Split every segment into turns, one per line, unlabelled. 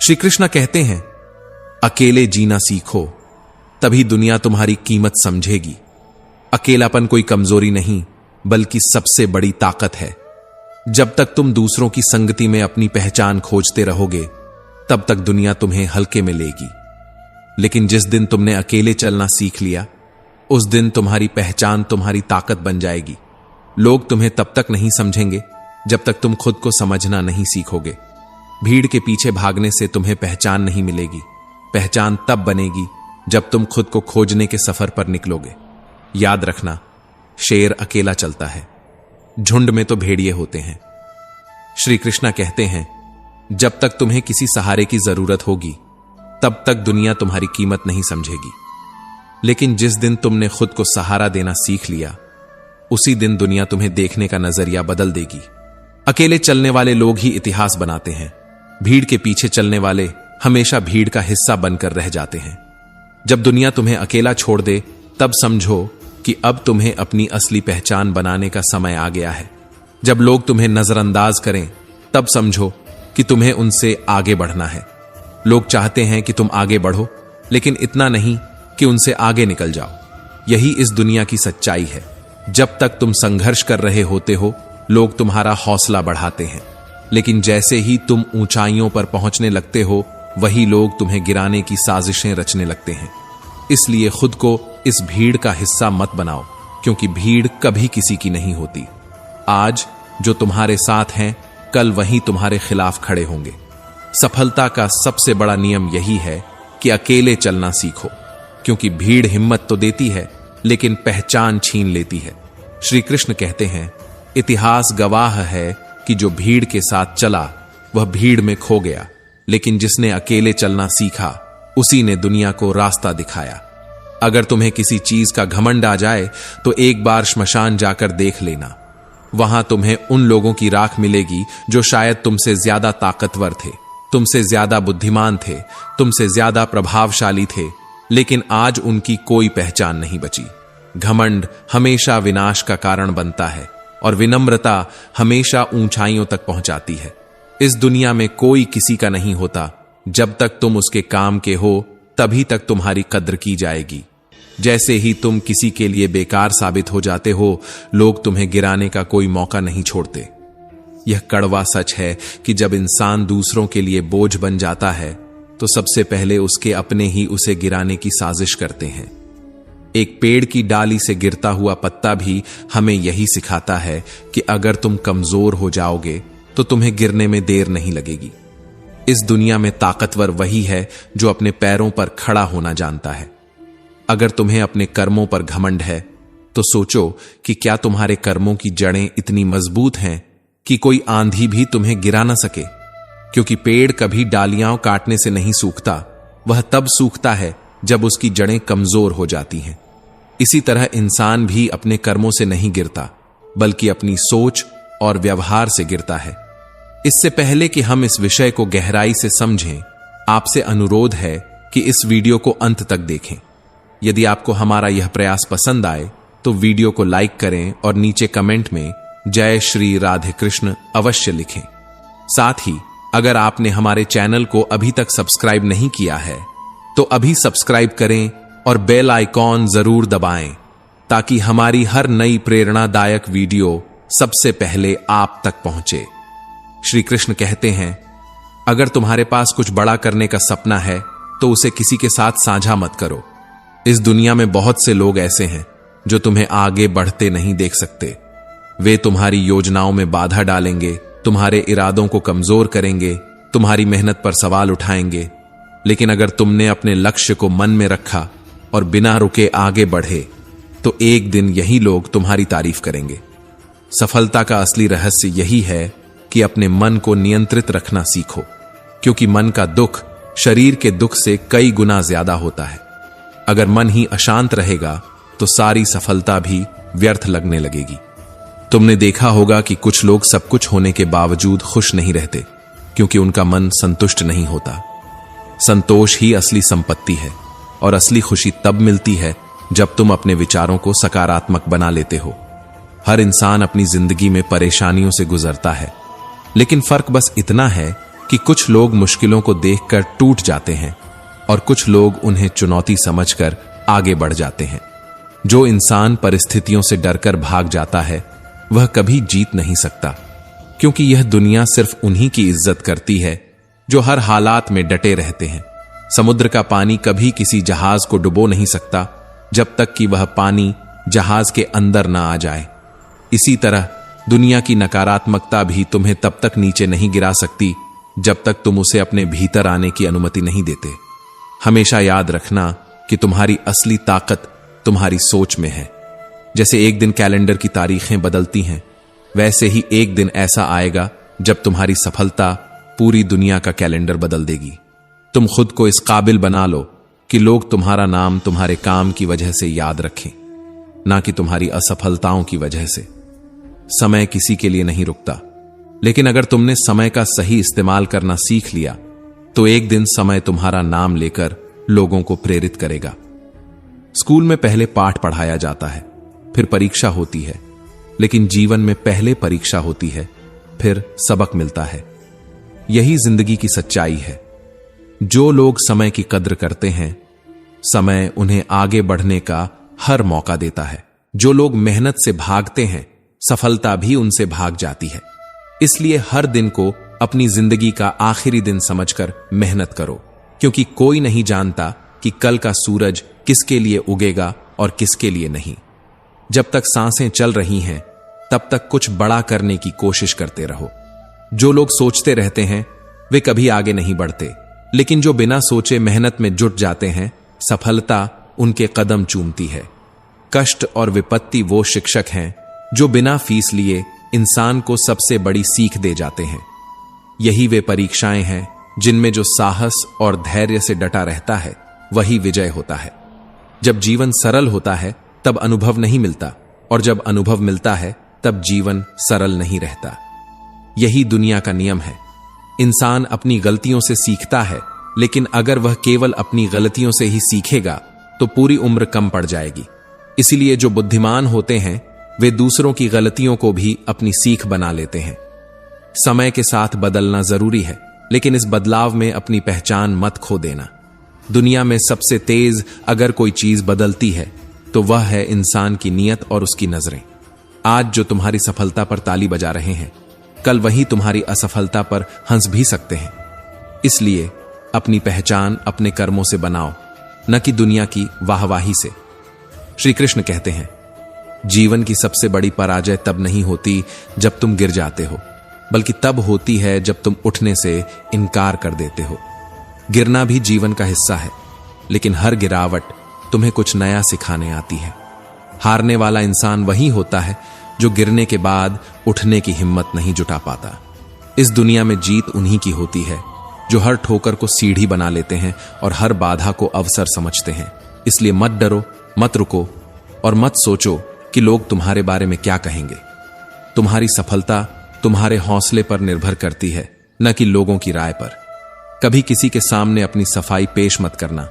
श्री कृष्ण कहते हैं, अकेले जीना सीखो, तभी दुनिया तुम्हारी कीमत समझेगी। अकेलापन कोई कमजोरी नहीं, बल्कि सबसे बड़ी ताकत है। जब तक तुम दूसरों की संगति में अपनी पहचान खोजते रहोगे, तब तक दुनिया तुम्हें हल्के में लेगी। लेकिन जिस दिन तुमने अकेले चलना सीख लिया, उस दिन तुम्हारी पहचान तुम्हारी ताकत बन जाएगी। लोग तुम्हें तब तक नहीं समझेंगे जब तक तुम खुद को समझना नहीं सीखोगे। भीड़ के पीछे भागने से तुम्हें पहचान नहीं मिलेगी। पहचान तब बनेगी जब तुम खुद को खोजने के सफर पर निकलोगे। याद रखना, शेर अकेला चलता है, झुंड में तो भेड़िए होते हैं। श्री कृष्ण कहते हैं, जब तक तुम्हें किसी सहारे की जरूरत होगी, तब तक दुनिया तुम्हारी कीमत नहीं समझेगी। लेकिन जिस दिन तुमने खुद को सहारा देना सीख लिया, उसी दिन दुनिया तुम्हें देखने का नजरिया बदल देगी। अकेले चलने वाले लोग ही इतिहास बनाते हैं। भीड़ के पीछे चलने वाले हमेशा भीड़ का हिस्सा बनकर रह जाते हैं। जब दुनिया तुम्हें अकेला छोड़ दे, तब समझो कि अब तुम्हें अपनी असली पहचान बनाने का समय आ गया है। जब लोग तुम्हें नजरअंदाज करें, तब समझो कि तुम्हें उनसे आगे बढ़ना है। लोग चाहते हैं कि तुम आगे बढ़ो, लेकिन इतना नहीं कि उनसे आगे निकल जाओ। यही इस दुनिया की सच्चाई है। जब तक तुम संघर्ष कर रहे होते हो, लोग तुम्हारा हौसला बढ़ाते हैं। लेकिन जैसे ही तुम ऊंचाइयों पर पहुंचने लगते हो, वही लोग तुम्हें गिराने की साजिशें रचने लगते हैं। इसलिए खुद को इस भीड़ का हिस्सा मत बनाओ, क्योंकि भीड़ कभी किसी की नहीं होती। आज जो तुम्हारे साथ हैं, कल वही तुम्हारे खिलाफ खड़े होंगे। सफलता का सबसे बड़ा नियम यही है कि अकेले चलना सीखो, क्योंकि भीड़ हिम्मत तो देती है, लेकिन पहचान छीन लेती है। श्री कृष्ण कहते हैं, इतिहास गवाह है कि जो भीड़ के साथ चला, वह भीड़ में खो गया, लेकिन जिसने अकेले चलना सीखा, उसी ने दुनिया को रास्ता दिखाया। अगर तुम्हें किसी चीज का घमंड आ जाए, तो एक बार श्मशान जाकर देख लेना। वहां तुम्हें उन लोगों की राख मिलेगी जो शायद तुमसे ज्यादा ताकतवर थे, तुमसे ज्यादा बुद्धिमान थे, तुमसे ज्यादा प्रभावशाली थे, लेकिन आज उनकी कोई पहचान नहीं बची। घमंड हमेशा विनाश का कारण बनता है, और विनम्रता हमेशा ऊंचाइयों तक पहुंचाती है। इस दुनिया में कोई किसी का नहीं होता। जब तक तुम उसके काम के हो, तभी तक तुम्हारी कद्र की जाएगी। जैसे ही तुम किसी के लिए बेकार साबित हो जाते हो, लोग तुम्हें गिराने का कोई मौका नहीं छोड़ते। यह कड़वा सच है कि जब इंसान दूसरों के लिए बोझ बन जाता है, तो सबसे पहले उसके अपने ही उसे गिराने की साजिश करते हैं। एक पेड़ की डाली से गिरता हुआ पत्ता भी हमें यही सिखाता है कि अगर तुम कमजोर हो जाओगे, तो तुम्हें गिरने में देर नहीं लगेगी। इस दुनिया में ताकतवर वही है जो अपने पैरों पर खड़ा होना जानता है। अगर तुम्हें अपने कर्मों पर घमंड है, तो सोचो कि क्या तुम्हारे कर्मों की जड़ें इतनी मजबूत हैं कि कोई आंधी भी तुम्हें गिरा ना सके। क्योंकि पेड़ कभी डालियां काटने से नहीं सूखता, वह तब सूखता है जब उसकी जड़ें कमजोर हो जाती हैं। इसी तरह इंसान भी अपने कर्मों से नहीं गिरता, बल्कि अपनी सोच और व्यवहार से गिरता है। इससे पहले कि हम इस विषय को गहराई से समझें, आपसे अनुरोध है कि इस वीडियो को अंत तक देखें। यदि आपको हमारा यह प्रयास पसंद आए, तो वीडियो को लाइक करें और नीचे कमेंट में जय श्री राधे कृष्ण अवश्य लिखें। साथ ही अगर आपने हमारे चैनल को अभी तक सब्सक्राइब नहीं किया है, तो अभी सब्सक्राइब करें और बेल आइकॉन जरूर दबाएं, ताकि हमारी हर नई प्रेरणादायक वीडियो सबसे पहले आप तक पहुंचे। श्री कृष्ण कहते हैं, अगर तुम्हारे पास कुछ बड़ा करने का सपना है, तो उसे किसी के साथ साझा मत करो। इस दुनिया में बहुत से लोग ऐसे हैं जो तुम्हें आगे बढ़ते नहीं देख सकते। वे तुम्हारी योजनाओं में बाधा डालेंगे, तुम्हारे इरादों को कमजोर करेंगे, तुम्हारी मेहनत पर सवाल उठाएंगे। लेकिन अगर तुमने अपने लक्ष्य को मन में रखा और बिना रुके आगे बढ़े, तो एक दिन यही लोग तुम्हारी तारीफ करेंगे। सफलता का असली रहस्य यही है कि अपने मन को नियंत्रित रखना सीखो, क्योंकि मन का दुख शरीर के दुख से कई गुना ज्यादा होता है। अगर मन ही अशांत रहेगा, तो सारी सफलता भी व्यर्थ लगने लगेगी। तुमने देखा होगा कि कुछ लोग सब कुछ होने के बावजूद खुश नहीं रहते, क्योंकि उनका मन संतुष्ट नहीं होता। संतोष ही असली संपत्ति है, और असली खुशी तब मिलती है जब तुम अपने विचारों को सकारात्मक बना लेते हो। हर इंसान अपनी जिंदगी में परेशानियों से गुजरता है, लेकिन फर्क बस इतना है कि कुछ लोग मुश्किलों को देखकर टूट जाते हैं और कुछ लोग उन्हें चुनौती समझकर आगे बढ़ जाते हैं। जो इंसान परिस्थितियों से डरकर भाग जाता है वह कभी जीत नहीं सकता, क्योंकि यह दुनिया सिर्फ उन्हीं की इज्जत करती है जो हर हालात में डटे रहते हैं। समुद्र का पानी कभी किसी जहाज को डुबो नहीं सकता जब तक कि वह पानी जहाज के अंदर ना आ जाए। इसी तरह दुनिया की नकारात्मकता भी तुम्हें तब तक नीचे नहीं गिरा सकती जब तक तुम उसे अपने भीतर आने की अनुमति नहीं देते। हमेशा याद रखना कि तुम्हारी असली ताकत तुम्हारी सोच में है। जैसे एक दिन कैलेंडर की तारीखें बदलती हैं, वैसे ही एक दिन ऐसा आएगा जब तुम्हारी सफलता पूरी दुनिया का कैलेंडर बदल देगी। तुम खुद को इस काबिल बना लो कि लोग तुम्हारा नाम तुम्हारे काम की वजह से याद रखें, ना कि तुम्हारी असफलताओं की वजह से। समय किसी के लिए नहीं रुकता, लेकिन अगर तुमने समय का सही इस्तेमाल करना सीख लिया तो एक दिन समय तुम्हारा नाम लेकर लोगों को प्रेरित करेगा। स्कूल में पहले पाठ पढ़ाया जाता है, फिर परीक्षा होती है, लेकिन जीवन में पहले परीक्षा होती है, फिर सबक मिलता है। यही जिंदगी की सच्चाई है। जो लोग समय की कद्र करते हैं, समय उन्हें आगे बढ़ने का हर मौका देता है। जो लोग मेहनत से भागते हैं, सफलता भी उनसे भाग जाती है। इसलिए हर दिन को अपनी जिंदगी का आखिरी दिन समझकर मेहनत करो, क्योंकि कोई नहीं जानता कि कल का सूरज किसके लिए उगेगा और किसके लिए नहीं। जब तक सांसें चल रही हैं, तब तक कुछ बड़ा करने की कोशिश करते रहो। जो लोग सोचते रहते हैं वे कभी आगे नहीं बढ़ते, लेकिन जो बिना सोचे मेहनत में जुट जाते हैं, सफलता उनके कदम चूमती है। कष्ट और विपत्ति वो शिक्षक हैं जो बिना फीस लिए इंसान को सबसे बड़ी सीख दे जाते हैं। यही वे परीक्षाएं हैं जिनमें जो साहस और धैर्य से डटा रहता है वही विजय होता है। जब जीवन सरल होता है तब अनुभव नहीं मिलता, और जब अनुभव मिलता है तब जीवन सरल नहीं रहता। यही दुनिया का नियम है। इंसान अपनी गलतियों से सीखता है, लेकिन अगर वह केवल अपनी गलतियों से ही सीखेगा तो पूरी उम्र कम पड़ जाएगी। इसीलिए जो बुद्धिमान होते हैं वे दूसरों की गलतियों को भी अपनी सीख बना लेते हैं। समय के साथ बदलना जरूरी है, लेकिन इस बदलाव में अपनी पहचान मत खो देना। दुनिया में सबसे तेज अगर कोई चीज बदलती है तो वह है इंसान की नीयत और उसकी नजरें। आज जो तुम्हारी सफलता पर ताली बजा रहे हैं, कल वही तुम्हारी असफलता पर हंस भी सकते हैं। इसलिए अपनी पहचान अपने कर्मों से बनाओ, न कि दुनिया की वाहवाही से। श्री कृष्ण कहते हैं, जीवन की सबसे बड़ी पराजय तब नहीं होती जब तुम गिर जाते हो, बल्कि तब होती है जब तुम उठने से इनकार कर देते हो। गिरना भी जीवन का हिस्सा है, लेकिन हर गिरावट तुम्हें कुछ नया सिखाने आती है। हारने वाला इंसान वही होता है जो गिरने के बाद उठने की हिम्मत नहीं जुटा पाता। इस दुनिया में जीत उन्हीं की होती है जो हर ठोकर को सीढ़ी बना लेते हैं और हर बाधा को अवसर समझते हैं। इसलिए मत डरो, मत रुको और मत सोचो कि लोग तुम्हारे बारे में क्या कहेंगे। तुम्हारी सफलता तुम्हारे हौसले पर निर्भर करती है, न कि लोगों की राय पर। कभी किसी के सामने अपनी सफाई पेश मत करना,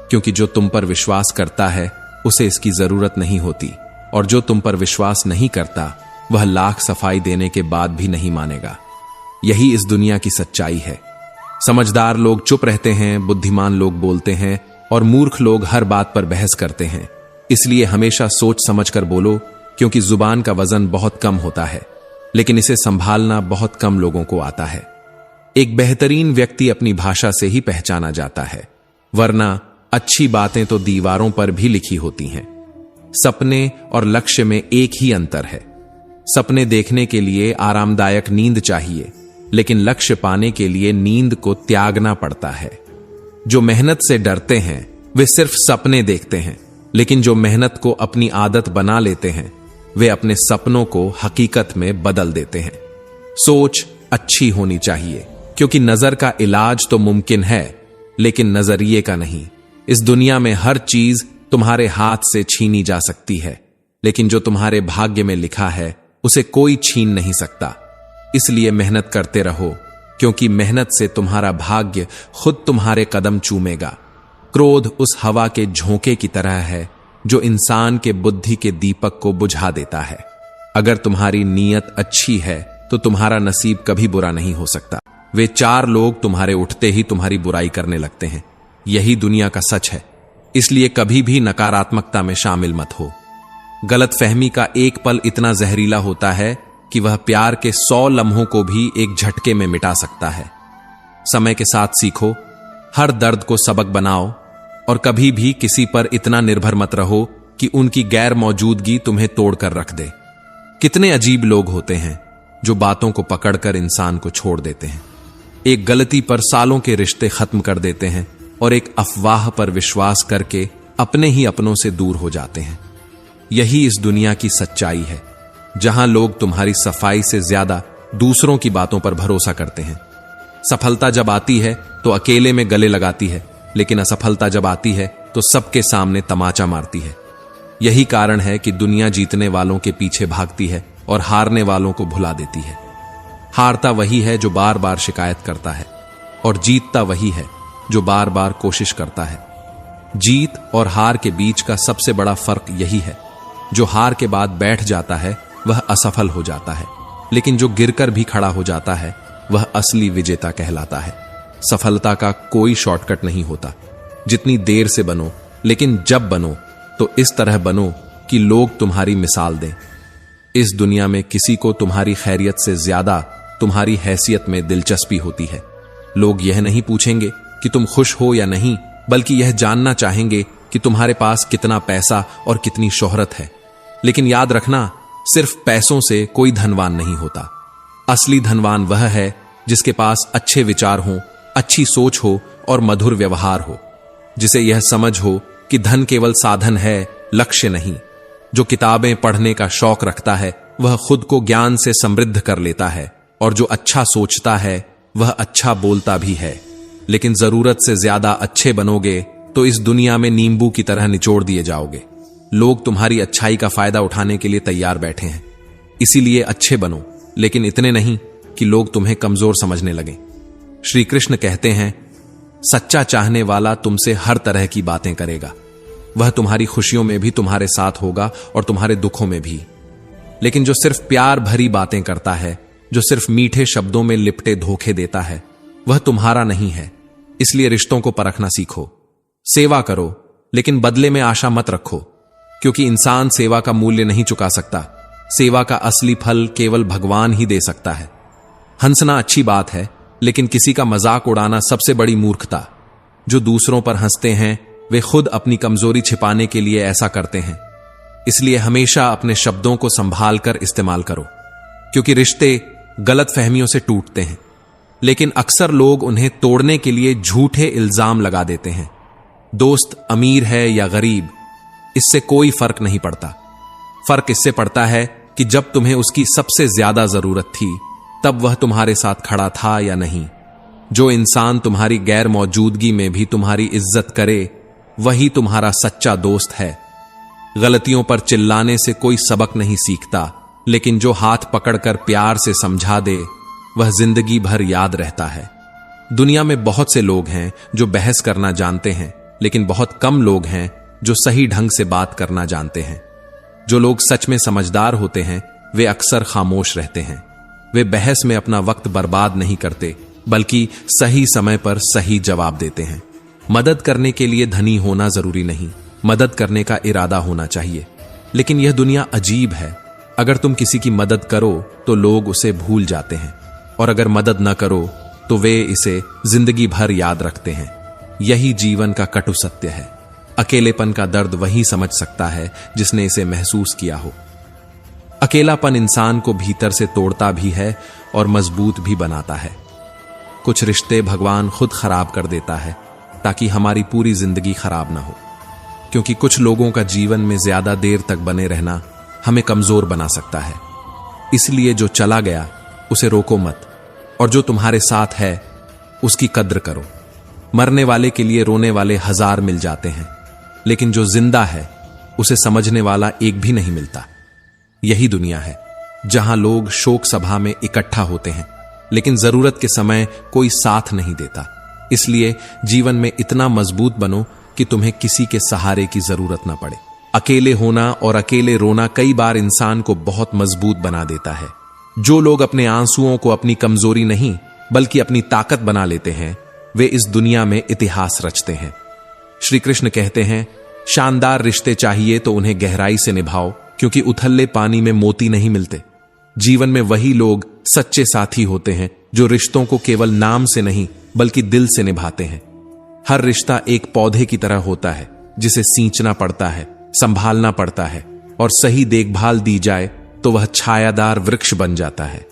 क्योंकि जो तुम पर विश्वास करता है उसे इसकी जरूरत नहीं होती, और जो तुम पर विश्वास नहीं करता वह लाख सफाई देने के बाद भी नहीं मानेगा। यही इस दुनिया की सच्चाई है। समझदार लोग चुप रहते हैं, बुद्धिमान लोग बोलते हैं और मूर्ख लोग हर बात पर बहस करते हैं। इसलिए हमेशा सोच समझकर बोलो, क्योंकि जुबान का वजन बहुत कम होता है, लेकिन इसे संभालना बहुत कम लोगों को आता है। एक बेहतरीन व्यक्ति अपनी भाषा से ही पहचाना जाता है, वरना अच्छी बातें तो दीवारों पर भी लिखी होती हैं। सपने और लक्ष्य में एक ही अंतर है। सपने देखने के लिए आरामदायक नींद चाहिए, लेकिन लक्ष्य पाने के लिए नींद को त्यागना पड़ता है। जो मेहनत से डरते हैं वे सिर्फ सपने देखते हैं, लेकिन जो मेहनत को अपनी आदत बना लेते हैं वे अपने सपनों को हकीकत में बदल देते हैं। सोच अच्छी होनी चाहिए, क्योंकि नजर का इलाज तो मुमकिन है, लेकिन नजरिए का नहीं। इस दुनिया में हर चीज तुम्हारे हाथ से छीनी जा सकती है, लेकिन जो तुम्हारे भाग्य में लिखा है उसे कोई छीन नहीं सकता। इसलिए मेहनत करते रहो, क्योंकि मेहनत से तुम्हारा भाग्य खुद तुम्हारे कदम चूमेगा। क्रोध उस हवा के झोंके की तरह है जो इंसान के बुद्धि के दीपक को बुझा देता है। अगर तुम्हारी नीयत अच्छी है तो तुम्हारा नसीब कभी बुरा नहीं हो सकता। वे 4 लोग तुम्हारे उठते ही तुम्हारी बुराई करने लगते हैं। यही दुनिया का सच है। इसलिए कभी भी नकारात्मकता में शामिल मत हो। गलतफहमी का एक पल इतना जहरीला होता है कि वह प्यार के 100 लम्हों को भी एक झटके में मिटा सकता है। समय के साथ सीखो, हर दर्द को सबक बनाओ और कभी भी किसी पर इतना निर्भर मत रहो कि उनकी गैर मौजूदगी तुम्हें तोड़कर रख दे। कितने अजीब लोग होते हैं जो बातों को पकड़कर इंसान को छोड़ देते हैं। एक गलती पर सालों के रिश्ते खत्म कर देते हैं और एक अफवाह पर विश्वास करके अपने ही अपनों से दूर हो जाते हैं। यही इस दुनिया की सच्चाई है, जहां लोग तुम्हारी सफाई से ज्यादा दूसरों की बातों पर भरोसा करते हैं। सफलता जब आती है तो अकेले में गले लगाती है, लेकिन असफलता जब आती है तो सबके सामने तमाचा मारती है। यही कारण है कि दुनिया जीतने वालों के पीछे भागती है और हारने वालों को भुला देती है। हारता वही है जो बार बार शिकायत करता है और जीतता वही है जो बार बार कोशिश करता है। जीत और हार के बीच का सबसे बड़ा फर्क यही है, जो हार के बाद बैठ जाता है वह असफल हो जाता है, लेकिन जो गिरकर भी खड़ा हो जाता है वह असली विजेता कहलाता है। सफलता का कोई शॉर्टकट नहीं होता। जितनी देर से बनो, लेकिन जब बनो तो इस तरह बनो कि लोग तुम्हारी मिसाल दें। इस दुनिया में किसी को तुम्हारी खैरियत से ज्यादा तुम्हारी हैसियत में दिलचस्पी होती है। लोग यह नहीं पूछेंगे कि तुम खुश हो या नहीं, बल्कि यह जानना चाहेंगे कि तुम्हारे पास कितना पैसा और कितनी शोहरत है। लेकिन याद रखना, सिर्फ पैसों से कोई धनवान नहीं होता। असली धनवान वह है जिसके पास अच्छे विचार हों, अच्छी सोच हो और मधुर व्यवहार हो, जिसे यह समझ हो कि धन केवल साधन है, लक्ष्य नहीं। जो किताबें पढ़ने का शौक रखता है वह खुद को ज्ञान से समृद्ध कर लेता है, और जो अच्छा सोचता है वह अच्छा बोलता भी है। लेकिन जरूरत से ज्यादा अच्छे बनोगे तो इस दुनिया में नींबू की तरह निचोड़ दिए जाओगे। लोग तुम्हारी अच्छाई का फायदा उठाने के लिए तैयार बैठे हैं। इसीलिए अच्छे बनो, लेकिन इतने नहीं कि लोग तुम्हें कमजोर समझने लगें। श्री कृष्ण कहते हैं, सच्चा चाहने वाला तुमसे हर तरह की बातें करेगा। वह तुम्हारी खुशियों में भी तुम्हारे साथ होगा और तुम्हारे दुखों में भी। लेकिन जो सिर्फ प्यार भरी बातें करता है, जो सिर्फ मीठे शब्दों में लिपटे धोखे देता है, वह तुम्हारा नहीं है। इसलिए रिश्तों को परखना सीखो। सेवा करो, लेकिन बदले में आशा मत रखो, क्योंकि इंसान सेवा का मूल्य नहीं चुका सकता। सेवा का असली फल केवल भगवान ही दे सकता है। हंसना अच्छी बात है, लेकिन किसी का मजाक उड़ाना सबसे बड़ी मूर्खता। जो दूसरों पर हंसते हैं वे खुद अपनी कमजोरी छिपाने के लिए ऐसा करते हैं। इसलिए हमेशा अपने शब्दों को संभाल कर इस्तेमाल करो, क्योंकि रिश्ते गलत फहमियों से टूटते हैं, लेकिन अक्सर लोग उन्हें तोड़ने के लिए झूठे इल्जाम लगा देते हैं। दोस्त अमीर है या गरीब, इससे कोई फर्क नहीं पड़ता। फर्क इससे पड़ता है कि जब तुम्हें उसकी सबसे ज्यादा जरूरत थी तब वह तुम्हारे साथ खड़ा था या नहीं। जो इंसान तुम्हारी गैर मौजूदगी में भी तुम्हारी इज्जत करे वही तुम्हारा सच्चा दोस्त है। गलतियों पर चिल्लाने से कोई सबक नहीं सीखता, लेकिन जो हाथ पकड़कर प्यार से समझा दे वह जिंदगी भर याद रहता है। दुनिया में बहुत से लोग हैं जो बहस करना जानते हैं, लेकिन बहुत कम लोग हैं जो सही ढंग से बात करना जानते हैं। जो लोग सच में समझदार होते हैं वे अक्सर खामोश रहते हैं। वे बहस में अपना वक्त बर्बाद नहीं करते, बल्कि सही समय पर सही जवाब देते हैं। मदद करने के लिए धनी होना जरूरी नहीं, मदद करने का इरादा होना चाहिए। लेकिन यह दुनिया अजीब है। अगर तुम किसी की मदद करो तो लोग उसे भूल जाते हैं, और अगर मदद न करो तो वे इसे जिंदगी भर याद रखते हैं। यही जीवन का कटु सत्य है। अकेलेपन का दर्द वही समझ सकता है जिसने इसे महसूस किया हो। अकेलापन इंसान को भीतर से तोड़ता भी है और मजबूत भी बनाता है। कुछ रिश्ते भगवान खुद खराब कर देता है ताकि हमारी पूरी जिंदगी खराब ना हो, क्योंकि कुछ लोगों का जीवन में ज्यादा देर तक बने रहना हमें कमजोर बना सकता है। इसलिए जो चला गया उसे रोको मत, और जो तुम्हारे साथ है उसकी कद्र करो। मरने वाले के लिए रोने वाले 1000 मिल जाते हैं, लेकिन जो जिंदा है उसे समझने वाला एक भी नहीं मिलता। यही दुनिया है जहां लोग शोक सभा में इकट्ठा होते हैं, लेकिन जरूरत के समय कोई साथ नहीं देता। इसलिए जीवन में इतना मजबूत बनो कि तुम्हें किसी के सहारे की जरूरत ना पड़े। अकेले होना और अकेले रोना कई बार इंसान को बहुत मजबूत बना देता है। जो लोग अपने आंसुओं को अपनी कमजोरी नहीं बल्कि अपनी ताकत बना लेते हैं, वे इस दुनिया में इतिहास रचते हैं। श्री कृष्ण कहते हैं, शानदार रिश्ते चाहिए तो उन्हें गहराई से निभाओ, क्योंकि उथले पानी में मोती नहीं मिलते। जीवन में वही लोग सच्चे साथी होते हैं जो रिश्तों को केवल नाम से नहीं बल्कि दिल से निभाते हैं। हर रिश्ता एक पौधे की तरह होता है, जिसे सींचना पड़ता है, संभालना पड़ता है, और सही देखभाल दी जाए तो वह छायादार वृक्ष बन जाता है।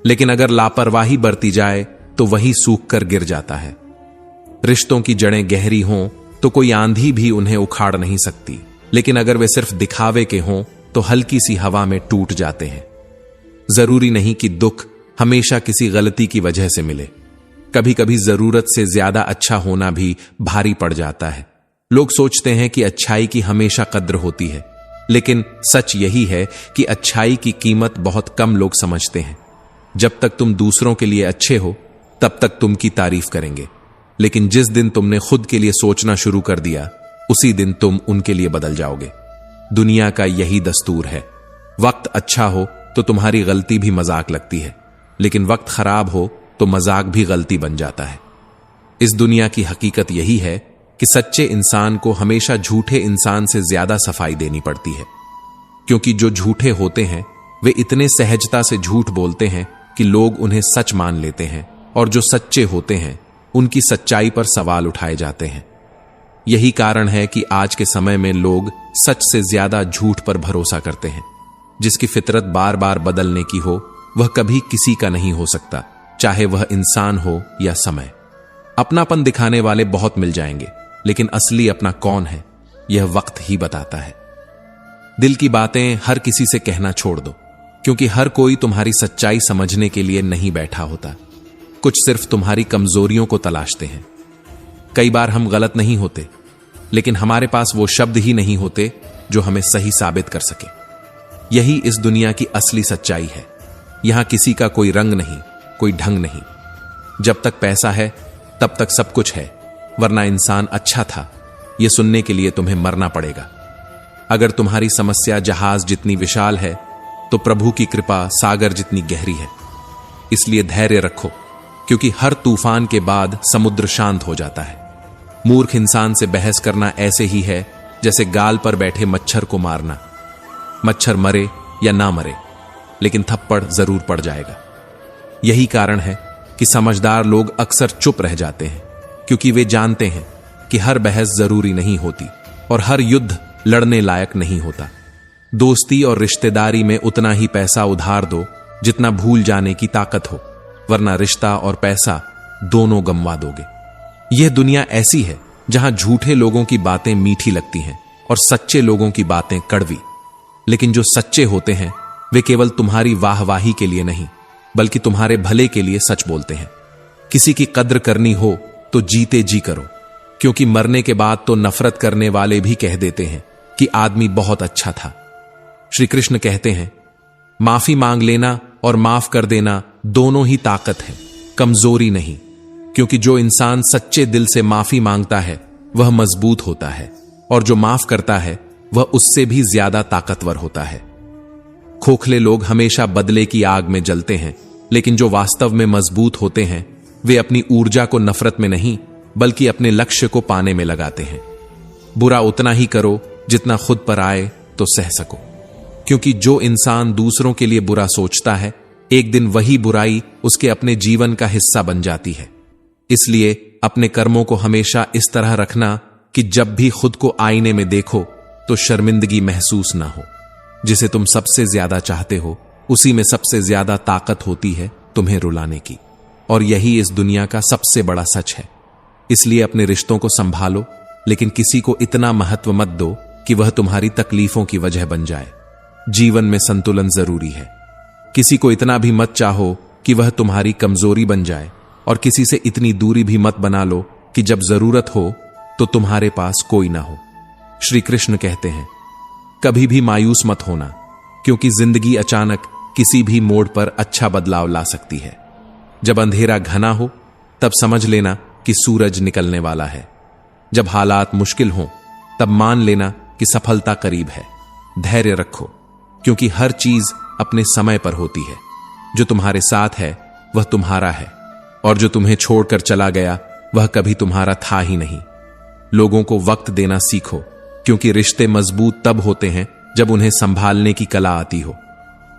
लेकिन अगर लापरवाही बरती जाए तो वही सूख कर गिर जाता है। रिश्तों की जड़ें गहरी हों तो कोई आंधी भी उन्हें उखाड़ नहीं सकती, लेकिन अगर वे सिर्फ दिखावे के हों तो हल्की सी हवा में टूट जाते हैं। जरूरी नहीं कि दुख हमेशा किसी गलती की वजह से मिले। कभी कभी जरूरत से ज्यादा अच्छा होना भी भारी पड़ जाता है। लोग सोचते हैं कि अच्छाई की हमेशा कद्र होती है, लेकिन सच यही है कि अच्छाई की कीमत बहुत कम लोग समझते हैं। जब तक तुम दूसरों के लिए अच्छे हो तब तक तुम की तारीफ करेंगे, लेकिन जिस दिन तुमने खुद के लिए सोचना शुरू कर दिया उसी दिन तुम उनके लिए बदल जाओगे। दुनिया का यही दस्तूर है। वक्त अच्छा हो तो तुम्हारी गलती भी मजाक लगती है, लेकिन वक्त खराब हो तो मजाक भी गलती बन जाता है। इस दुनिया की हकीकत यही है कि सच्चे इंसान को हमेशा झूठे इंसान से ज्यादा सफाई देनी पड़ती है, क्योंकि जो झूठे होते हैं वे इतने सहजता से झूठ बोलते हैं कि लोग उन्हें सच मान लेते हैं, और जो सच्चे होते हैं उनकी सच्चाई पर सवाल उठाए जाते हैं। यही कारण है कि आज के समय में लोग सच से ज्यादा झूठ पर भरोसा करते हैं। जिसकी फितरत बार बार बदलने की हो वह कभी किसी का नहीं हो सकता, चाहे वह इंसान हो या समय। अपनापन दिखाने वाले बहुत मिल जाएंगे, लेकिन असली अपना कौन है यह वक्त ही बताता है। दिल की बातें हर किसी से कहना छोड़ दो, क्योंकि हर कोई तुम्हारी सच्चाई समझने के लिए नहीं बैठा होता। कुछ सिर्फ तुम्हारी कमजोरियों को तलाशते हैं। कई बार हम गलत नहीं होते, लेकिन हमारे पास वो शब्द ही नहीं होते जो हमें सही साबित कर सके। यही इस दुनिया की असली सच्चाई है। यहां किसी का कोई रंग नहीं, कोई ढंग नहीं। जब तक पैसा है तब तक सब कुछ है, वरना इंसान अच्छा था यह सुनने के लिए तुम्हें मरना पड़ेगा। अगर तुम्हारी समस्या जहाज जितनी विशाल है तो प्रभु की कृपा सागर जितनी गहरी है। इसलिए धैर्य रखो, क्योंकि हर तूफान के बाद समुद्र शांत हो जाता है। मूर्ख इंसान से बहस करना ऐसे ही है जैसे गाल पर बैठे मच्छर को मारना। मच्छर मरे या ना मरे, लेकिन थप्पड़ जरूर पड़ जाएगा। यही कारण है कि समझदार लोग अक्सर चुप रह जाते हैं, क्योंकि वे जानते हैं कि हर बहस जरूरी नहीं होती और हर युद्ध लड़ने लायक नहीं होता। दोस्ती और रिश्तेदारी में उतना ही पैसा उधार दो जितना भूल जाने की ताकत हो, वरना रिश्ता और पैसा दोनों गंवा दोगे। यह दुनिया ऐसी है जहां झूठे लोगों की बातें मीठी लगती हैं और सच्चे लोगों की बातें कड़वी। लेकिन जो सच्चे होते हैं वे केवल तुम्हारी वाहवाही के लिए नहीं, बल्कि तुम्हारे भले के लिए सच बोलते हैं। किसी की कद्र करनी हो तो जीते जी करो, क्योंकि मरने के बाद तो नफरत करने वाले भी कह देते हैं कि आदमी बहुत अच्छा था। श्री कृष्ण कहते हैं, माफी मांग लेना और माफ कर देना दोनों ही ताकत है, कमजोरी नहीं। क्योंकि जो इंसान सच्चे दिल से माफी मांगता है वह मजबूत होता है, और जो माफ करता है वह उससे भी ज्यादा ताकतवर होता है। खोखले लोग हमेशा बदले की आग में जलते हैं, लेकिन जो वास्तव में मजबूत होते हैं वे अपनी ऊर्जा को नफरत में नहीं बल्कि अपने लक्ष्य को पाने में लगाते हैं। बुरा उतना ही करो जितना खुद पर आए तो सह सको, क्योंकि जो इंसान दूसरों के लिए बुरा सोचता है एक दिन वही बुराई उसके अपने जीवन का हिस्सा बन जाती है। इसलिए अपने कर्मों को हमेशा इस तरह रखना कि जब भी खुद को आईने में देखो तो शर्मिंदगी महसूस ना हो। जिसे तुम सबसे ज्यादा चाहते हो उसी में सबसे ज्यादा ताकत होती है तुम्हें रुलाने की, और यही इस दुनिया का सबसे बड़ा सच है। इसलिए अपने रिश्तों को संभालो, लेकिन किसी को इतना महत्व मत दो कि वह तुम्हारी तकलीफों की वजह बन जाए। जीवन में संतुलन जरूरी है। किसी को इतना भी मत चाहो कि वह तुम्हारी कमजोरी बन जाए, और किसी से इतनी दूरी भी मत बना लो कि जब जरूरत हो तो तुम्हारे पास कोई ना हो। श्री कृष्ण कहते हैं, कभी भी मायूस मत होना, क्योंकि जिंदगी अचानक किसी भी मोड़ पर अच्छा बदलाव ला सकती है। जब अंधेरा घना हो तब समझ लेना कि सूरज निकलने वाला है। जब हालात मुश्किल हों तब मान लेना कि सफलता करीब है। धैर्य रखो, क्योंकि हर चीज अपने समय पर होती है। जो तुम्हारे साथ है वह तुम्हारा है, और जो तुम्हें छोड़कर चला गया वह कभी तुम्हारा था ही नहीं। लोगों को वक्त देना सीखो, क्योंकि रिश्ते मजबूत तब होते हैं जब उन्हें संभालने की कला आती हो।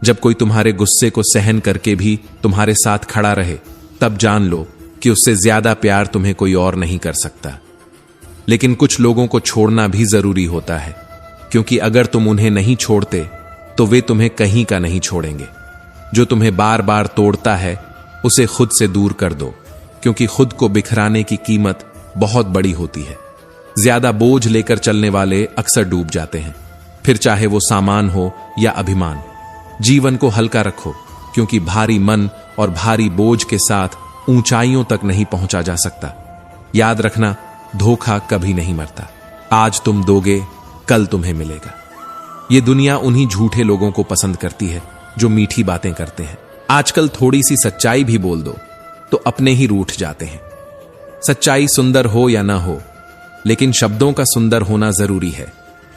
जब कोई तुम्हारे गुस्से को सहन करके भी तुम्हारे साथ खड़ा रहे, तब जान लो कि उससे ज्यादा प्यार तुम्हें कोई और नहीं कर सकता। लेकिन कुछ लोगों को छोड़ना भी जरूरी होता है, क्योंकि अगर तुम उन्हें नहीं छोड़ते तो वे तुम्हें कहीं का नहीं छोड़ेंगे। जो तुम्हें बार बार तोड़ता है उसे खुद से दूर कर दो, क्योंकि खुद को बिखराने की कीमत बहुत बड़ी होती है। ज्यादा बोझ लेकर चलने वाले अक्सर डूब जाते हैं, फिर चाहे वो सामान हो या अभिमान। जीवन को हल्का रखो, क्योंकि भारी मन और भारी बोझ के साथ ऊंचाइयों तक नहीं पहुंचा जा सकता। याद रखना, धोखा कभी नहीं मरता। आज तुम दोगे, कल तुम्हें मिलेगा। ये दुनिया उन्हीं झूठे लोगों को पसंद करती है जो मीठी बातें करते हैं। आजकल थोड़ी सी सच्चाई भी बोल दो तो अपने ही रूठ जाते हैं। सच्चाई सुंदर हो या ना हो, लेकिन शब्दों का सुंदर होना जरूरी है,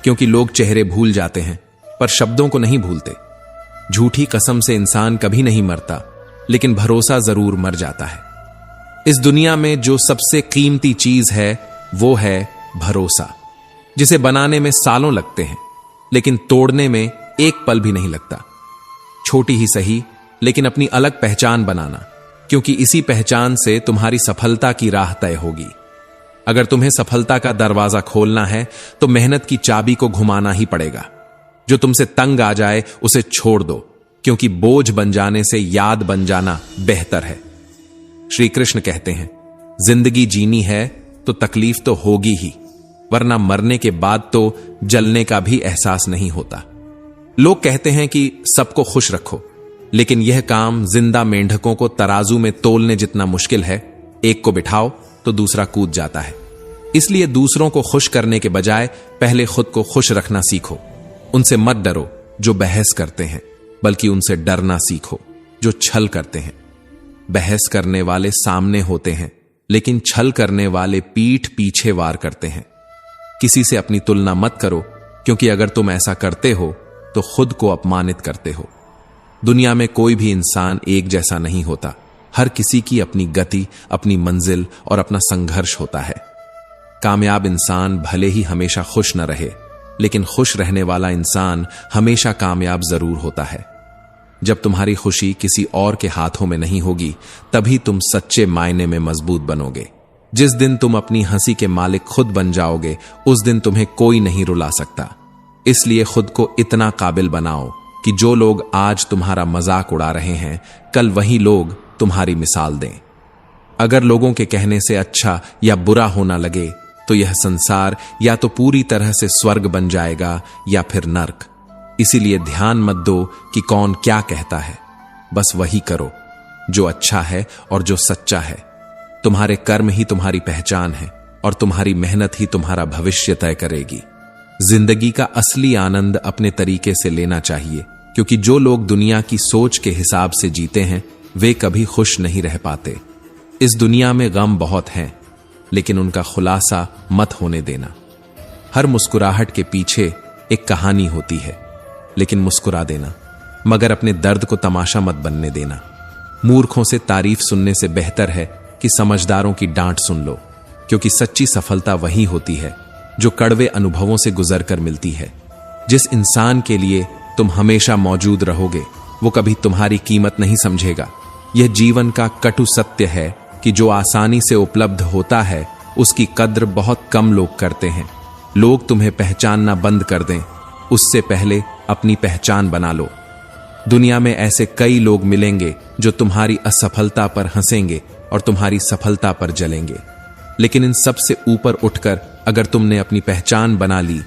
क्योंकि लोग चेहरे भूल जाते हैं पर शब्दों को नहीं भूलते। झूठी कसम से इंसान कभी नहीं मरता, लेकिन भरोसा जरूर मर जाता है। इस दुनिया में जो सबसे कीमती चीज है वो है भरोसा, जिसे बनाने में सालों लगते हैं लेकिन तोड़ने में एक पल भी नहीं लगता। छोटी ही सही, लेकिन अपनी अलग पहचान बनाना, क्योंकि इसी पहचान से तुम्हारी सफलता की राह तय होगी। अगर तुम्हें सफलता का दरवाजा खोलना है तो मेहनत की चाबी को घुमाना ही पड़ेगा। जो तुमसे तंग आ जाए उसे छोड़ दो, क्योंकि बोझ बन जाने से याद बन जाना बेहतर है। श्री कृष्ण कहते हैं, जिंदगी जीनी है तो तकलीफ तो होगी ही, वरना मरने के बाद तो जलने का भी एहसास नहीं होता। लोग कहते हैं कि सबको खुश रखो, लेकिन यह काम जिंदा मेंढकों को तराजू में तोलने जितना मुश्किल है। एक को बिठाओ तो दूसरा कूद जाता है। इसलिए दूसरों को खुश करने के बजाय पहले खुद को खुश रखना सीखो। उनसे मत डरो जो बहस करते हैं, बल्कि उनसे डरना सीखो जो छल करते हैं। बहस करने वाले सामने होते हैं, लेकिन छल करने वाले पीठ पीछे वार करते हैं। किसी से अपनी तुलना मत करो, क्योंकि अगर तुम ऐसा करते हो तो खुद को अपमानित करते हो। दुनिया में कोई भी इंसान एक जैसा नहीं होता। हर किसी की अपनी गति, अपनी मंजिल और अपना संघर्ष होता है। कामयाब इंसान भले ही हमेशा खुश न रहे, लेकिन खुश रहने वाला इंसान हमेशा कामयाब जरूर होता है। जब तुम्हारी खुशी किसी और के हाथों में नहीं होगी, तभी तुम सच्चे मायने में मजबूत बनोगे। जिस दिन तुम अपनी हंसी के मालिक खुद बन जाओगे, उस दिन तुम्हें कोई नहीं रुला सकता। इसलिए खुद को इतना काबिल बनाओ कि जो लोग आज तुम्हारा मजाक उड़ा रहे हैं, कल वही लोग तुम्हारी मिसाल दें। अगर लोगों के कहने से अच्छा या बुरा होना लगे, तो यह संसार या तो पूरी तरह से स्वर्ग बन जाएगा या फिर नर्क। इसीलिए ध्यान मत दो कि कौन क्या कहता है, बस वही करो जो अच्छा है और जो सच्चा है। तुम्हारे कर्म ही तुम्हारी पहचान है और तुम्हारी मेहनत ही तुम्हारा भविष्य तय करेगी। जिंदगी का असली आनंद अपने तरीके से लेना चाहिए, क्योंकि जो लोग दुनिया की सोच के हिसाब से जीते हैं, वे कभी खुश नहीं रह पाते। इस दुनिया में गम बहुत हैं, लेकिन उनका खुलासा मत होने देना। हर मुस्कुराहट के पीछे एक कहानी होती है, लेकिन मुस्कुरा देना, मगर अपने दर्द को तमाशा मत बनने देना। मूर्खों से तारीफ सुनने से बेहतर है कि समझदारों की डांट सुन लो, क्योंकि सच्ची सफलता वही होती है जो कड़वे अनुभवों से गुजरकर मिलती है। जिस इंसान के लिए तुम हमेशा मौजूद रहोगे, वो कभी तुम्हारी कीमत नहीं समझेगा। यह जीवन का कटु सत्य है कि जो आसानी से उपलब्ध होता है, उसकी कद्र बहुत कम लोग करते हैं। लोग तुम्हें पहचानना बंद कर दें, उससे पहले अपनी पहचान बना लो। दुनिया में ऐसे कई लोग मिलेंगे जो तुम्हारी असफलता पर हंसेंगे और तुम्हारी सफलता पर जलेंगे, लेकिन इन सब से ऊपर उठकर अगर तुमने अपनी पहचान बना ली,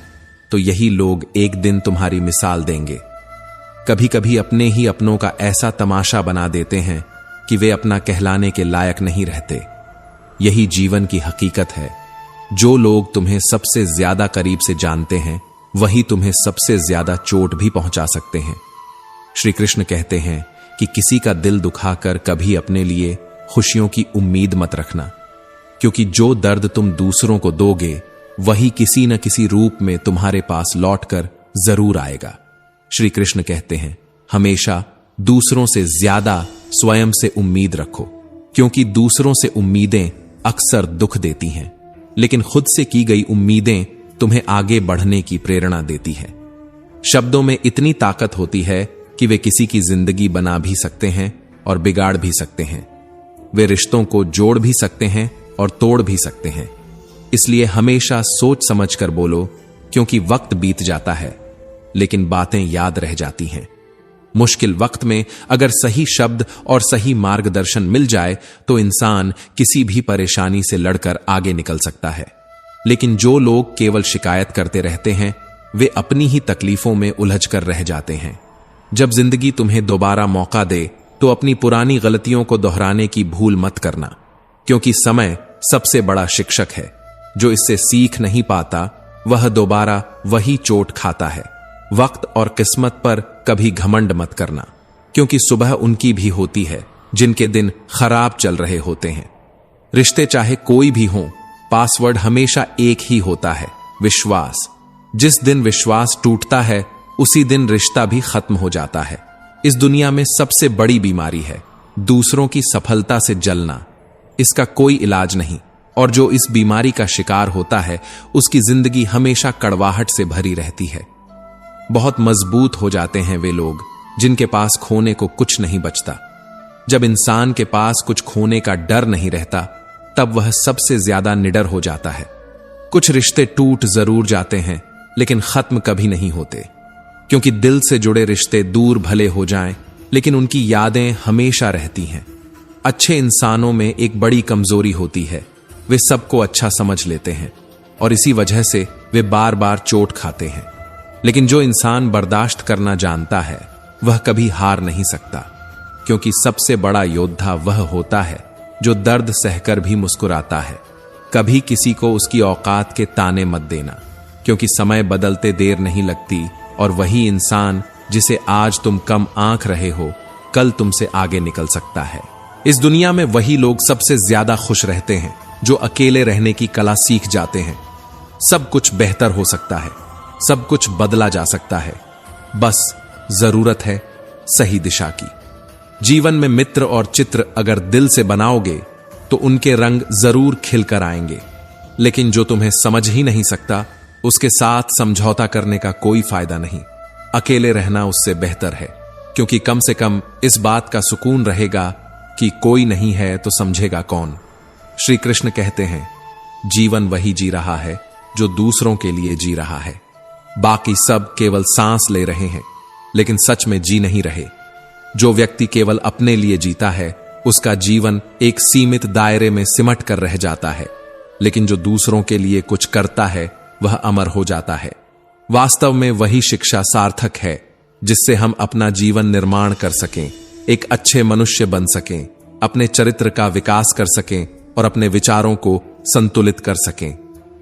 तो यही लोग एक दिन तुम्हारी मिसाल देंगे। कभी कभी अपने ही अपनों का ऐसा तमाशा बना देते हैं कि वे अपना कहलाने के लायक नहीं रहते। यही जीवन की हकीकत है। जो लोग तुम्हें सबसे ज्यादा करीब से जानते हैं, वही तुम्हें सबसे ज्यादा चोट भी पहुंचा सकते हैं। श्री कृष्ण कहते हैं कि किसी का दिल दुखाकर कभी अपने लिए खुशियों की उम्मीद मत रखना, क्योंकि जो दर्द तुम दूसरों को दोगे, वही किसी न किसी रूप में तुम्हारे पास लौटकर जरूर आएगा। श्री कृष्ण कहते हैं, हमेशा दूसरों से ज्यादा स्वयं से उम्मीद रखो, क्योंकि दूसरों से उम्मीदें अक्सर दुख देती हैं, लेकिन खुद से की गई उम्मीदें तुम्हें आगे बढ़ने की प्रेरणा देती है। शब्दों में इतनी ताकत होती है कि वे किसी की जिंदगी बना भी सकते हैं और बिगाड़ भी सकते हैं। वे रिश्तों को जोड़ भी सकते हैं और तोड़ भी सकते हैं। इसलिए हमेशा सोच समझ कर बोलो, क्योंकि वक्त बीत जाता है लेकिन बातें याद रह जाती हैं। मुश्किल वक्त में अगर सही शब्द और सही मार्गदर्शन मिल जाए तो इंसान किसी भी परेशानी से लड़कर आगे निकल सकता है। लेकिन जो लोग केवल शिकायत करते रहते हैं वे अपनी ही तकलीफों में उलझ कर रह जाते हैं। जब जिंदगी तुम्हें दोबारा मौका दे तो अपनी पुरानी गलतियों को दोहराने की भूल मत करना, क्योंकि समय सबसे बड़ा शिक्षक है। जो इससे सीख नहीं पाता वह दोबारा वही चोट खाता है। वक्त और किस्मत पर कभी घमंड मत करना, क्योंकि सुबह उनकी भी होती है जिनके दिन खराब चल रहे होते हैं। रिश्ते चाहे कोई भी हो, पासवर्ड हमेशा एक ही होता है, विश्वास। जिस दिन विश्वास टूटता है उसी दिन रिश्ता भी खत्म हो जाता है। इस दुनिया में सबसे बड़ी बीमारी है दूसरों की सफलता से जलना। इसका कोई इलाज नहीं, और जो इस बीमारी का शिकार होता है उसकी जिंदगी हमेशा कड़वाहट से भरी रहती है। बहुत मजबूत हो जाते हैं वे लोग जिनके पास खोने को कुछ नहीं बचता। जब इंसान के पास कुछ खोने का डर नहीं रहता तब वह सबसे ज्यादा निडर हो जाता है। कुछ रिश्ते टूट जरूर जाते हैं लेकिन खत्म कभी नहीं होते, क्योंकि दिल से जुड़े रिश्ते दूर भले हो जाएं लेकिन उनकी यादें हमेशा रहती हैं। अच्छे इंसानों में एक बड़ी कमजोरी होती है, वे सबको अच्छा समझ लेते हैं और इसी वजह से वे बार बार चोट खाते हैं। लेकिन जो इंसान बर्दाश्त करना जानता है वह कभी हार नहीं सकता, क्योंकि सबसे बड़ा योद्धा वह होता है जो दर्द सहकर भी मुस्कुराता है। कभी किसी को उसकी औकात के ताने मत देना, क्योंकि समय बदलते देर नहीं लगती और वही इंसान जिसे आज तुम कम आंक रहे हो कल तुमसे आगे निकल सकता है। इस दुनिया में वही लोग सबसे ज्यादा खुश रहते हैं जो अकेले रहने की कला सीख जाते हैं। सब कुछ बेहतर हो सकता है, सब कुछ बदला जा सकता है, बस जरूरत है सही दिशा की। जीवन में मित्र और चित्र अगर दिल से बनाओगे तो उनके रंग जरूर खिलकर आएंगे, लेकिन जो तुम्हें समझ ही नहीं सकता उसके साथ समझौता करने का कोई फायदा नहीं। अकेले रहना उससे बेहतर है, क्योंकि कम से कम इस बात का सुकून रहेगा कि कोई नहीं है तो समझेगा कौन। श्री कृष्ण कहते हैं, जीवन वही जी रहा है जो दूसरों के लिए जी रहा है। बाकी सब केवल सांस ले रहे हैं लेकिन सच में जी नहीं रहे। जो व्यक्ति केवल अपने लिए जीता है उसका जीवन एक सीमित दायरे में सिमट कर रह जाता है, लेकिन जो दूसरों के लिए कुछ करता है वह अमर हो जाता है। वास्तव में वही शिक्षा सार्थक है जिससे हम अपना जीवन निर्माण कर सकें, एक अच्छे मनुष्य बन सकें, अपने चरित्र का विकास कर सकें और अपने विचारों को संतुलित कर सकें।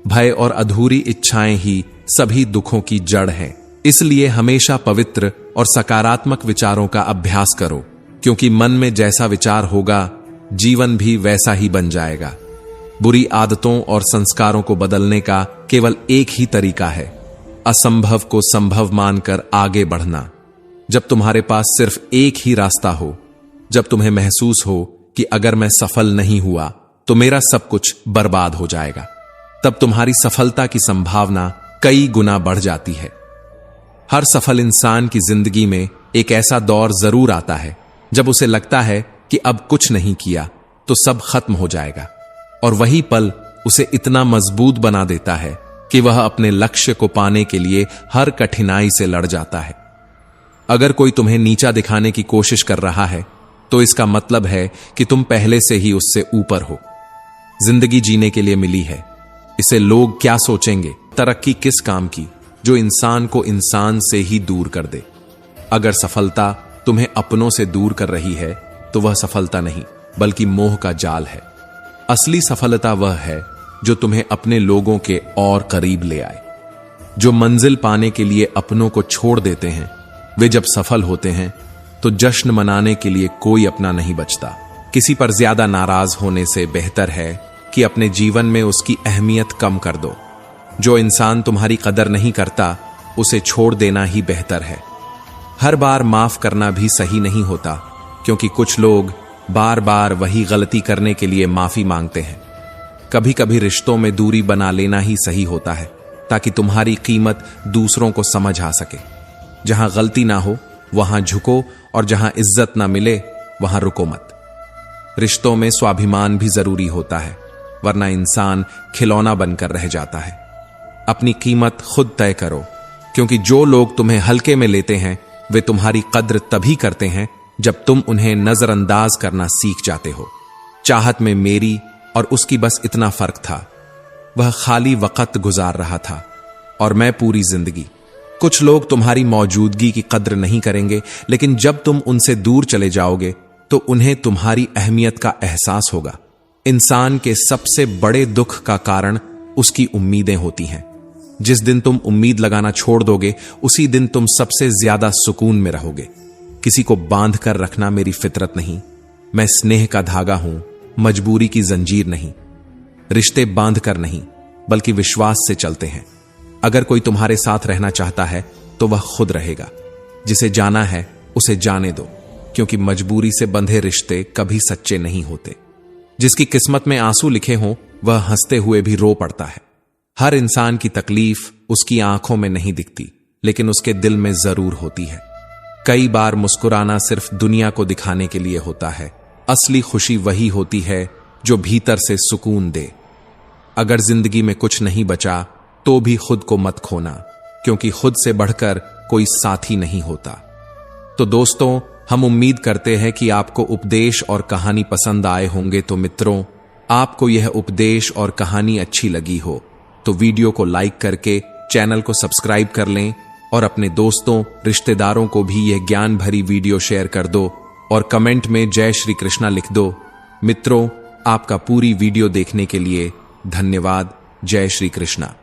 भय और अधूरी इच्छाएं ही सभी दुखों की जड़ हैं। इसलिए हमेशा पवित्र और सकारात्मक विचारों का अभ्यास करो, क्योंकि मन में जैसा विचार होगा जीवन भी वैसा ही बन जाएगा। बुरी आदतों और संस्कारों को बदलने का केवल एक ही तरीका है, असंभव को संभव मानकर आगे बढ़ना। जब तुम्हारे पास सिर्फ एक ही रास्ता हो, जब तुम्हें महसूस हो कि अगर मैं सफल नहीं हुआ तो मेरा सब कुछ बर्बाद हो जाएगा, तब तुम्हारी सफलता की संभावना कई गुना बढ़ जाती है। हर सफल इंसान की जिंदगी में एक ऐसा दौर जरूर आता है जब उसे लगता है कि अब कुछ नहीं किया तो सब खत्म हो जाएगा, और वही पल उसे इतना मजबूत बना देता है कि वह अपने लक्ष्य को पाने के लिए हर कठिनाई से लड़ जाता है। अगर कोई तुम्हें नीचा दिखाने की कोशिश कर रहा है तो इसका मतलब है कि तुम पहले से ही उससे ऊपर हो। जिंदगी जीने के लिए मिली है, इसे लोग क्या सोचेंगे, तरक्की किस काम की जो इंसान को इंसान से ही दूर कर दे। अगर सफलता तुम्हें अपनों से दूर कर रही है तो वह सफलता नहीं बल्कि मोह का जाल है। असली सफलता वह है जो तुम्हें अपने लोगों के और करीब ले आए। जो मंजिल पाने के लिए अपनों को छोड़ देते हैं वे जब सफल होते हैं तो जश्न मनाने के लिए कोई अपना नहीं बचता। किसी पर ज्यादा नाराज होने से बेहतर है कि अपने जीवन में उसकी अहमियत कम कर दो। जो इंसान तुम्हारी कदर नहीं करता उसे छोड़ देना ही बेहतर है। हर बार माफ करना भी सही नहीं होता, क्योंकि कुछ लोग बार बार वही गलती करने के लिए माफी मांगते हैं। कभी कभी रिश्तों में दूरी बना लेना ही सही होता है, ताकि तुम्हारी कीमत दूसरों को समझ आ सके। जहां गलती ना हो वहां झुको, और जहां इज्जत ना मिले वहां रुको मत। रिश्तों में स्वाभिमान भी जरूरी होता है, वरना इंसान खिलौना बनकर रह जाता है। अपनी कीमत खुद तय करो, क्योंकि जो लोग तुम्हें हल्के में लेते हैं वे तुम्हारी कद्र तभी करते हैं जब तुम उन्हें नजरअंदाज करना सीख जाते हो। चाहत में मेरी और उसकी बस इतना फर्क था, वह खाली वक्त गुजार रहा था और मैं पूरी जिंदगी। कुछ लोग तुम्हारी मौजूदगी की कद्र नहीं करेंगे, लेकिन जब तुम उनसे दूर चले जाओगे तो उन्हें तुम्हारी अहमियत का एहसास होगा। इंसान के सबसे बड़े दुख का कारण उसकी उम्मीदें होती हैं। जिस दिन तुम उम्मीद लगाना छोड़ दोगे, उसी दिन तुम सबसे ज्यादा सुकून में रहोगे। किसी को बांध कर रखना मेरी फितरत नहीं। मैं स्नेह का धागा हूं, मजबूरी की जंजीर नहीं। रिश्ते बांध कर नहीं, बल्कि विश्वास से चलते हैं। अगर कोई तुम्हारे साथ रहना चाहता है तो वह खुद रहेगा। जिसे जाना है उसे जाने दो, क्योंकि मजबूरी से बंधे रिश्ते कभी सच्चे नहीं होते। जिसकी किस्मत में आंसू लिखे हों वह हंसते हुए भी रो पड़ता है। हर इंसान की तकलीफ उसकी आंखों में नहीं दिखती, लेकिन उसके दिल में जरूर होती है। कई बार मुस्कुराना सिर्फ दुनिया को दिखाने के लिए होता है। असली खुशी वही होती है जो भीतर से सुकून दे। अगर जिंदगी में कुछ नहीं बचा तो भी खुद को मत खोना, क्योंकि खुद से बढ़कर कोई साथी नहीं होता। तो दोस्तों, हम उम्मीद करते हैं कि आपको उपदेश और कहानी पसंद आए होंगे। तो मित्रों, आपको यह उपदेश और कहानी अच्छी लगी हो तो वीडियो को लाइक करके चैनल को सब्सक्राइब कर लें, और अपने दोस्तों रिश्तेदारों को भी यह ज्ञान भरी वीडियो शेयर कर दो, और कमेंट में जय श्री कृष्णा लिख दो। मित्रों, आपका पूरी वीडियो देखने के लिए धन्यवाद। जय श्री कृष्णा।